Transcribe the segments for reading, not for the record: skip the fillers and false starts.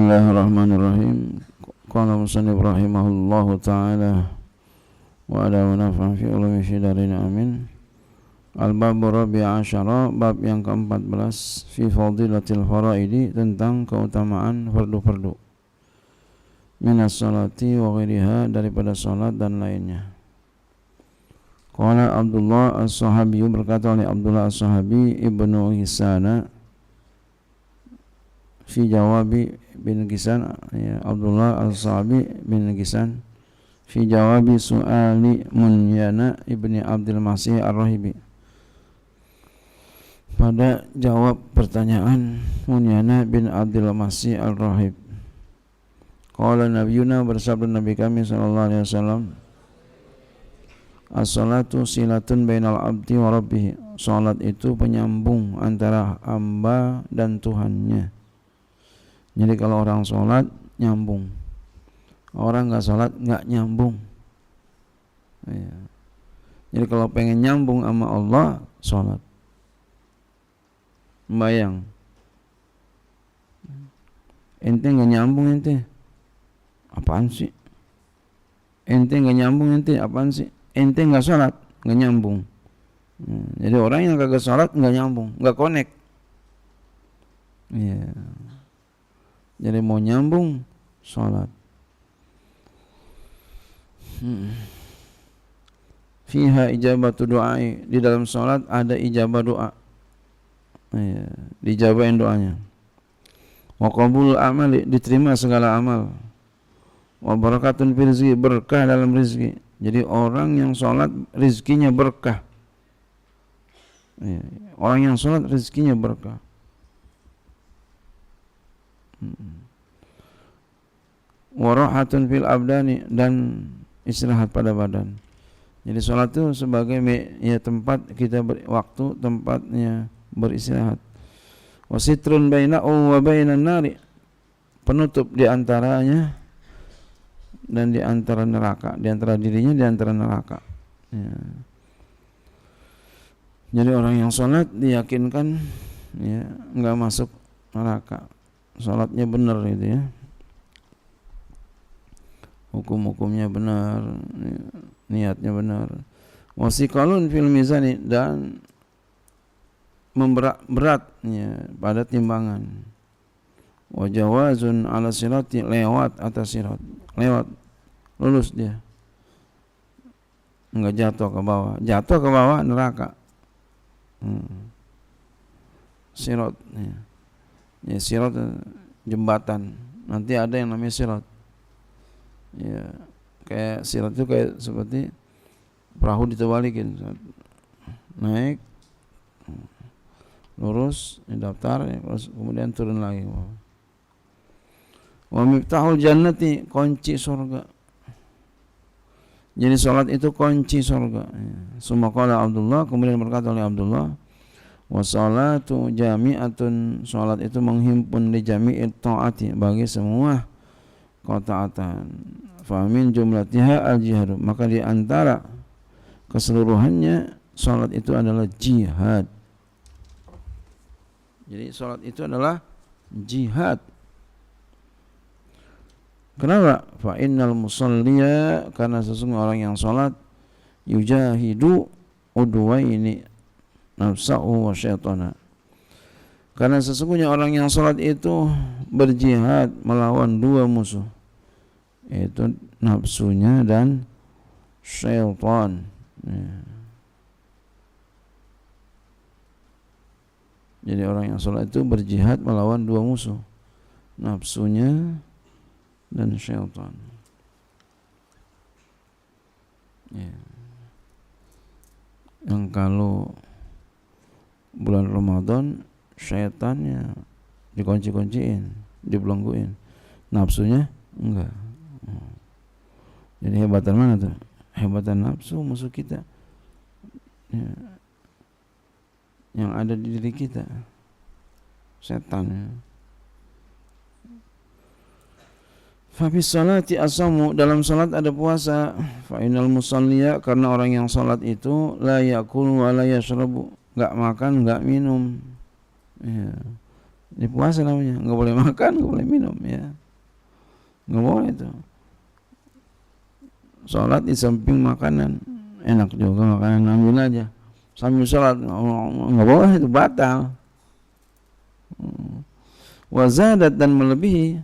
Bismillahirrahmanirrahim. Qala musannif rahimahullahu ta'ala wa ala wa nafa'an fi ulumi syidharin amin. Al-bab rabi' asyara, bab yang ke-14, fi fadilatil faraidi, tentang keutamaan fardu-fardu, minas salati wa ghairiha, daripada salat dan lainnya. Qala Abdullah as-Sahabi, berkata oleh Abdullah as-Sahabi ibnu Hisana fi jawabi bin Gisan, ya, Abdullah as-Sahabi bin Gisan fi jawabi su'ali Munyana ibni Abdul Masih ar-Rahibi, pada jawab pertanyaan Munyana bin Abdul Masih ar-Rahib. Qala nabiyuna, bersabda Nabi kami sallallahu alaihi wasallam, as-salatu silatun bainal abdi wa rabbih, salat itu penyambung antara hamba dan Tuhannya. Jadi kalau orang sholat nyambung, orang nggak sholat nggak nyambung. Ya. Jadi kalau pengen nyambung sama Allah, sholat. Bayang, ente nggak nyambung, ente apaan sih? Ente nggak nyambung, ente apaan sih? Ente nggak sholat nggak nyambung. Jadi orang yang kagak sholat nggak nyambung, nggak connect. Iya. Jadi mau nyambung, sholat. Fiha ijabatu doai, di dalam sholat ada ijabah doa. Ya, dijabahin doanya. Wa qabul amali, diterima segala amal. Wa barakatun fil rizqi, berkah dalam rizki. Jadi orang yang sholat rizkinya berkah. Ya, orang yang sholat rizkinya berkah. Warahatun fil abdani, dan istirahat pada badan. Jadi sholat itu sebagai tempat kita waktu, tempatnya beristirahat. Wasitrun bainahu wa bainan nari, penutup di antaranya dan di antara neraka, di antara dirinya di antara neraka. Ya. Jadi orang yang sholat diyakinkan ya enggak masuk neraka. Salatnya benar itu ya, hukum-hukumnya benar, niatnya benar. Wasiqalun fil mizani, dan beratnya pada timbangan. Wajawazun ala sirati, lewat atas sirat, lewat, lulus dia, enggak jatuh ke bawah neraka. Sirat ya. Ya, sirat jembatan, nanti ada yang namanya sirat. Ya, kayak sirat itu kayak seperti perahu ditebalikin, naik lurus, daftar, kemudian turun lagi. Wa miftahul jannati, kunci surga. Jadi salat itu kunci surga. Summa qala Abdullah, kemudian berkata oleh Abdullah, wassalatu jami'atun, salat itu menghimpun li jami'it ta'ati, bagi semua ketaatan. Fa min jumlatiha al-jihad, maka di antara keseluruhannya salat itu adalah jihad. Jadi salat itu adalah jihad. Kenapa? Fa innal musalliya, karena sesungguhnya orang yang salat yujahidu udwaini, nafsahu wa syaitana, karena sesungguhnya orang yang salat itu berjihad melawan dua musuh, yaitu nafsunya dan syaitan. Ya. Jadi orang yang salat itu berjihad melawan dua musuh, nafsunya dan syaitan. Ya. Yang kalau bulan Ramadan syaitannya dikunci-kunciin, dibelengguin, nafsunya enggak. Jadi hebatan mana tuh? Hebatan nafsu, musuh kita ya, yang ada di diri kita, setan ya. Fa fi sholati asamu, dalam salat ada puasa. Fa innal musalliya, karena orang yang salat itu la yakulu wa la yashrabu, enggak makan, enggak minum. Ya. Ini puasa namanya, nggak boleh makan, nggak boleh minum, ya, nggak boleh itu. Sholat di samping makanan, enak juga makanan, ambil aja sambil sholat, nggak boleh, itu batal. Wazadat, dan melebihi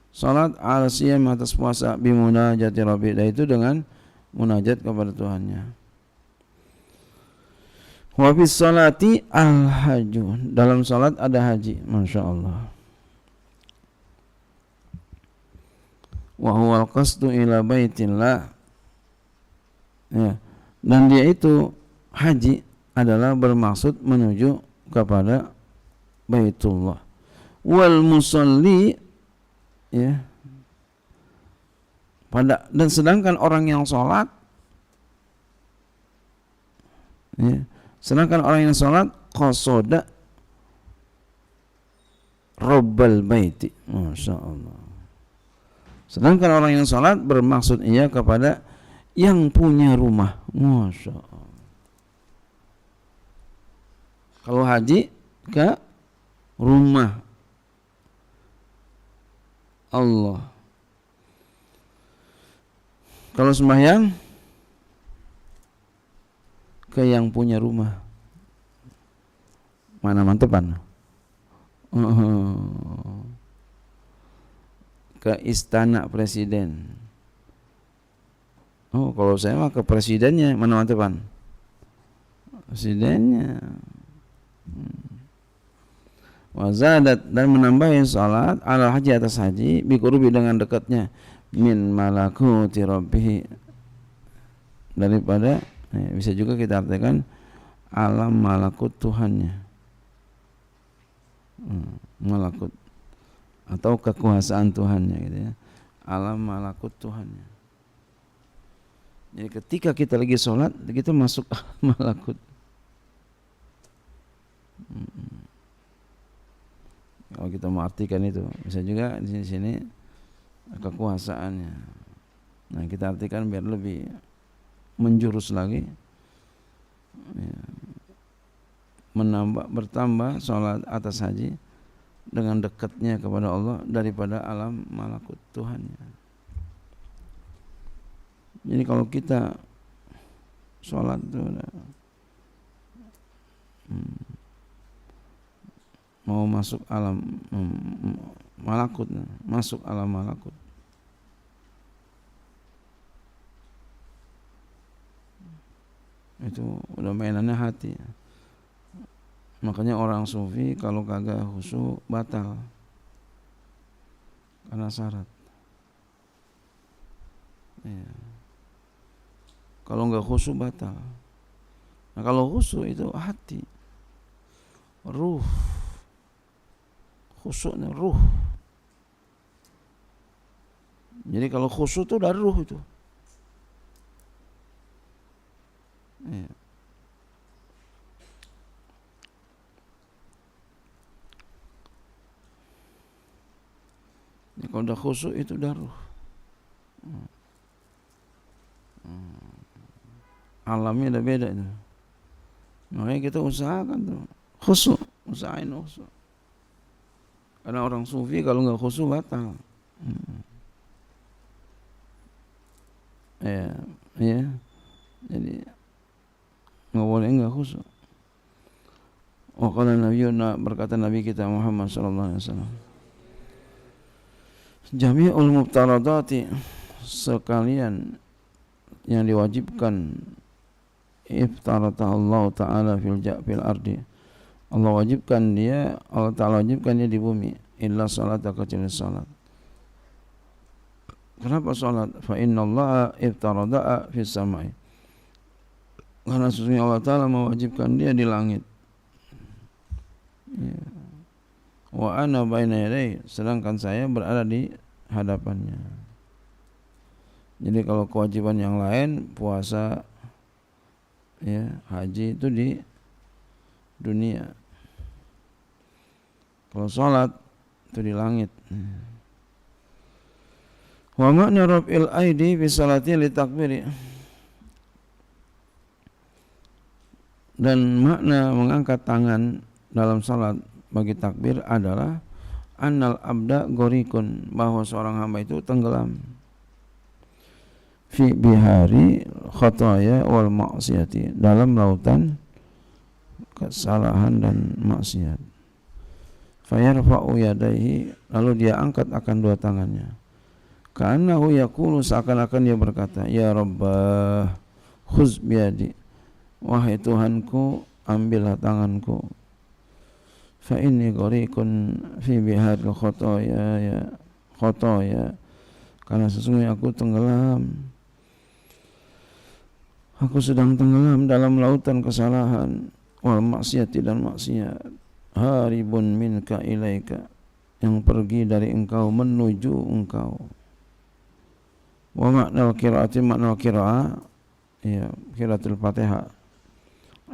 sholat ala siyam, atas puasa, bimunajati rabbi, itu dengan munajat kepada Tuhannya. Wa bis salati al haju, dalam salat ada haji, masya Allah. Wa huwal qasdu ila baitillah, ya, dan dia itu haji adalah bermaksud menuju kepada Baitullah. Wal musalli, ya, dan sedangkan orang yang salat, ya, sedangkan orang yang sholat qasada Rabbal baiti, masya Allah. Sedangkan orang yang sholat bermaksud ia kepada yang punya rumah, masya Allah. Kalau haji ke rumah Allah. Kalau sembahyang ke yang punya rumah. Mana mantepan? Ke istana presiden. Oh, kalau saya mah ke presidennya. Mana mantepan? Presidennya. Wazadat, dan menambahi salat ala haji, atas haji, bikurubi, dengan dekatnya, min malakuti rabbih, daripada, bisa juga kita artikan alam malakut Tuhannya, malakut atau kekuasaan Tuhannya, gitu ya, alam malakut Tuhannya. Jadi ketika kita lagi sholat, kita masuk malakut. Kalau kita mau artikan itu, bisa juga di sini kekuasaannya. Nah, kita artikan biar lebih menjurus lagi, ya, bertambah sholat atas haji dengan dekatnya kepada Allah daripada alam malakut Tuhannya. Jadi kalau kita sholat itu mau masuk alam malakut, masuk alam malakut, itu udah mainannya hati. Makanya orang sufi kalau kagak khusyuk batal karena syarat, ya. Kalau nggak khusyuk batal. Nah, kalau khusyuk itu hati, ruh, khusyuknya ruh. Jadi kalau khusyuk itu dari ruh itu, ya. Kalau udah khusyuk itu udah ruh. Alamnya udah beda itu. Makanya kita usahakan tuh khusyuk, usahain khusyuk. Karena orang sufi kalau nggak khusyuk batal. Ya, ya. Jadi nggak boleh nggak khusyuk. Qala Nabiyuna, berkata Nabi kita Muhammad sallallahu alaihi wasallam, jami'ul muftaradati, sekalian yang diwajibkan, iftarata Allah Ta'ala fil ardi, Allah wajibkan dia, Allah Ta'ala wajibkan dia di bumi, illa salat, kecuali salat. Kenapa salat? Fa inna Allah iftarada fis samai, karena sesungguhnya Allah Ta'ala mewajibkan dia di langit, ya. Wa ana baina yadayhi, sedangkan saya berada di hadapannya. Jadi kalau kewajiban yang lain, puasa, ya, haji itu di dunia. Kalau salat itu di langit. Wa makna raf'il aidi fi salati li takbiri, dan makna mengangkat tangan dalam salat bagi takbir adalah annal abda gorikun, bahwa seorang hamba itu tenggelam fi bihari khataya wal maksiyati, dalam lautan kesalahan dan maksiat. Fayarfa'u yadaihi, lalu dia angkat akan dua tangannya. Ka'annahu yaqulu, seakan-akan dia berkata, ya Rabbah khuz biyadi, wahai Tuhanku ambillah tanganku. Fa inni gharikun fi biharil khataya, karena sesungguhnya aku tenggelam, aku sedang tenggelam dalam lautan kesalahan, wal maksiati, dan maksiat. Haribun minka ilaika, yang pergi dari engkau menuju engkau. Wa makna qiraati, makna qiraah ya qiraatul Fatihah,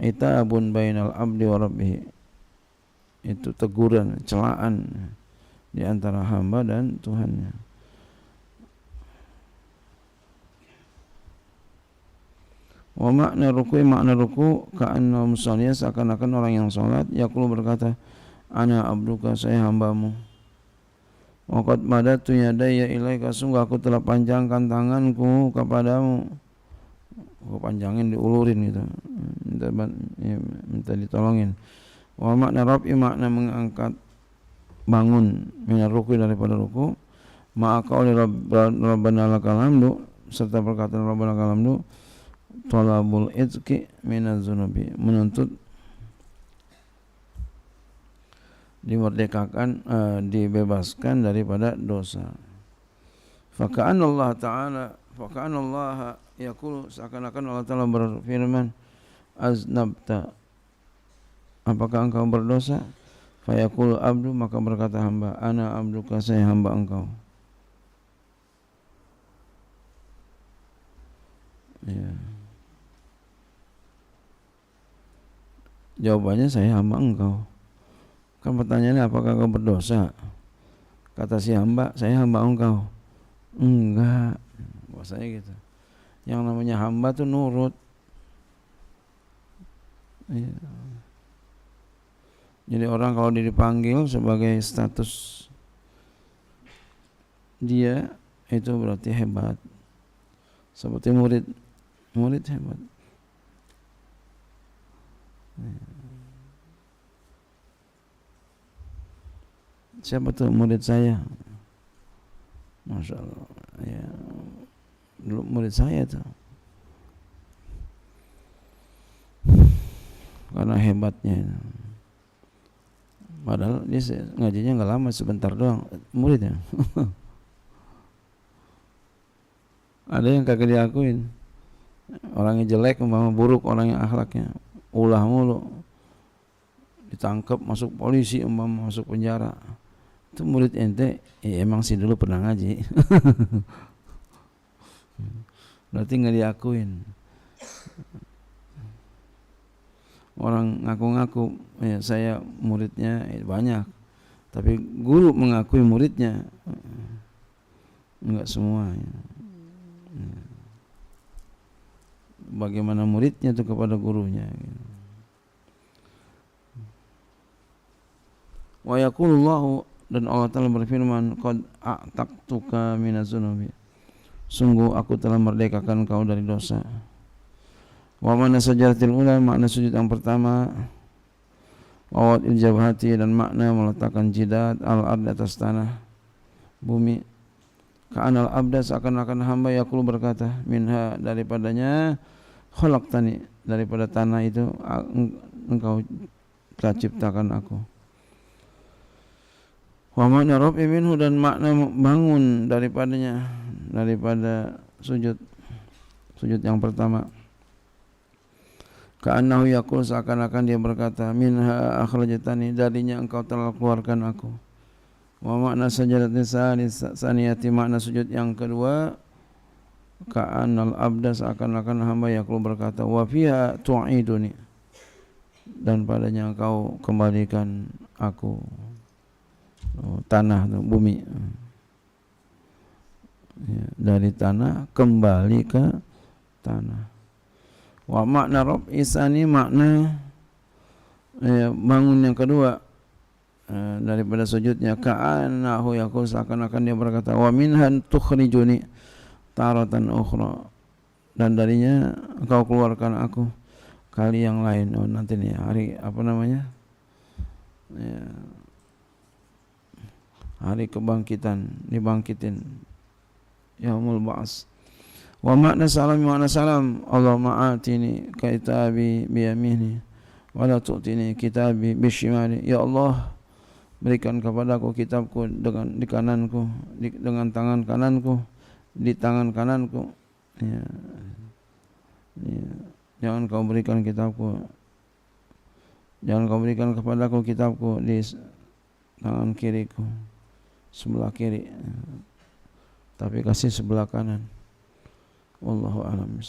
itabun bainal abdi wa rabbih, itu teguran, celaan di antara hamba dan Tuhannya. Wa makna ruku, makna ruku ka'anna musalliya, seakan-akan orang yang salat, yaqulu berkata, ana abduka, saya hambamu. Wa qad madatu yadayya ilaika, sungguh aku telah panjangkan tanganku kepadamu. Aku panjangin, diulurin gitu, minta ditolongin. Wa makna raf'i, makna mengangkat, bangun, minar ruku, daripada ruku, ma'a qauli rabbana lakal hamdu, serta perkataan rabbana lakal hamdu, talabul izki minaz zunubi, menuntut dimerdekakan, dibebaskan daripada dosa. Faka'anallah ta'ala, faka'anallah yaqulu, seakan-akan Allah Ta'ala berfirman, aznabta, apakah engkau berdosa? Fayaqulu abdu, maka berkata hamba, ana abduka, saya hamba engkau. Ya. Jawabannya, saya hamba engkau. Kan pertanyaannya, apakah engkau berdosa? Kata si hamba, saya hamba engkau. Enggak, bahasanya gitu. Yang namanya hamba tuh nurut. Ya. Jadi orang kalau dipanggil sebagai status dia, itu berarti hebat. Seperti murid hebat. Siapa tuh murid saya? Masya Allah, ya, dulu murid saya tuh, karena hebatnya. Padahal dia ngajinya nggak lama, sebentar doang muridnya. Ada yang kagak diakuin, orangnya jelek, umpama buruk, orangnya akhlaknya ulah mulu, ditangkap, masuk polisi, umpama masuk penjara. Itu murid ente, ya emang sih dulu pernah ngaji. Berarti nggak diakuin. Orang ngaku-ngaku, ya saya muridnya, banyak, tapi guru mengakui muridnya, enggak semua. Bagaimana muridnya itu kepada gurunya. Wa yaqulullahu, dan Allah Ta'ala berfirman, qad a'taqtuka minaz zunubi, sungguh aku telah merdekakan kau dari dosa. Wa mana sajaratil ula, makna sujud yang pertama, wa wad'il jabhati, dan makna meletakkan jidat al-ard, atas tanah bumi. Ka'anal abda, seakan-akan hamba yaqulu berkata, minha, daripadanya, khalaqtani, daripada tanah itu engkau telah ciptakan aku. Wa makna raf'i minhu, dan makna bangun daripadanya, daripada sujud yang pertama. Ka'annahu yaqul, seakan-akan dia berkata, minha akhrajtani, darinya engkau telah keluarkan aku. Wa makna sajadatis saniyati, makna sujud yang kedua, ka'annal abda, seakan-akan hamba yaqul berkata, wa fiha tu'iduni, dan padanya engkau kembalikan aku. Tanah, bumi, ya, dari tanah kembali ke tanah. Wa makna raf'i tsani, makna bangun yang kedua, daripada sujudnya, ka'annahu yaqul, seakan-akan dia berkata, wa minhan tukhrijuni taratan ukhra, dan darinya engkau keluarkan aku kali yang lain. Nanti nih hari apa namanya, ya, hari kebangkitan, dibangkitin, yaumul ba'ats. Wa makna salam, Allahumma atini kitabi biyamini wa la tu'tini kitabi bishimali. Ya Allah, berikan kepadaku kitabku dengan di kananku, dengan tangan kananku, di tangan kananku, ya. Jangan kau berikan kepadaku kitabku di tangan kiriku, sebelah kiri, tapi kasih sebelah kanan. Wallahu a'lam.